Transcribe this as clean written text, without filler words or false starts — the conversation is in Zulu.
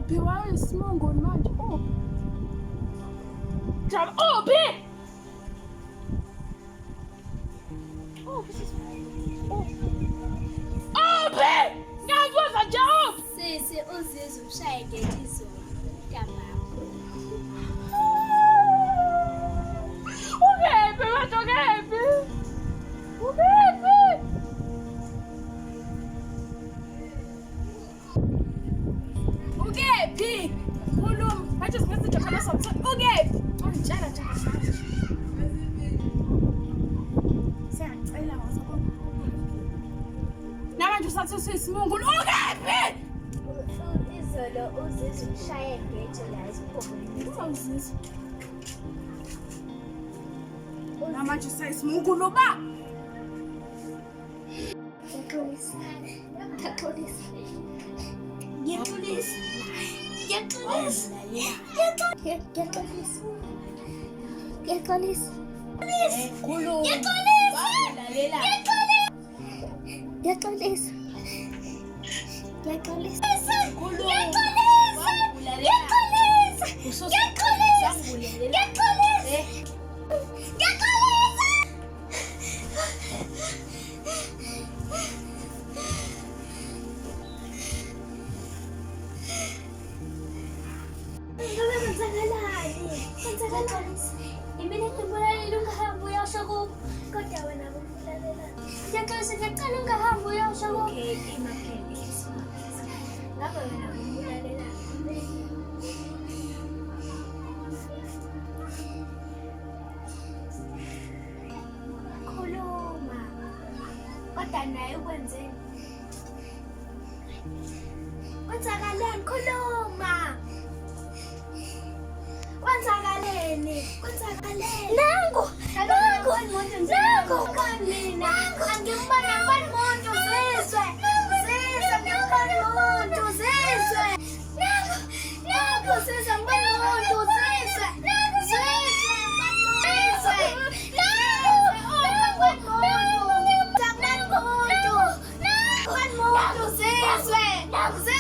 Uphi wayesimongoni manje? Jam uphi? Uphi? Ngiyakuzwa nje uphi? Sisi uzizwe ushaye ngetizolo. Ntamama. Ukephi manje ukephi? Ukephi? Ukephi? Khuluma. Manje singathi nje khona somthweni. Ukephi? Ngitshela nje manje. Siyacela ngosapho. Namanje usathi usisimungulu. Ukephi? Izolo uzizwe ushaye ngethi la esikhomeni. Uzizwa. Namanje usayisimungulu ba? Ngiyaxolisa. Ngiyaxolisa. Ngiyaxolisa. Ngiyaxolisa. Ngiyaxolisa. Ngiyaxolisa. Khuluma. Ngiyaxolisa. Lalela. Ngiyaxolisa. Ngiyaxolisa. Khuluma. Ngiyaxolisa. Ngiyaxolisa. Ngiyaxolisa. Ngiyaxolisa. Ngiyaxolisa. Imina ngibulalela ungahambi uyasho kubo kodwa wena ngibulalela ngiyaxolisa ngiyacela ungahambi uyasho kubo ngabe wena ngibulalela khuluma kodwa naye ukwenzeni kwenzakaleni khuluma kwenzakaleni nangu kanina angibona ngibani muntu zizwe ngibani muntu zizwe nangu zizwe ngibani muntu zizwe ngibani muntu zizwe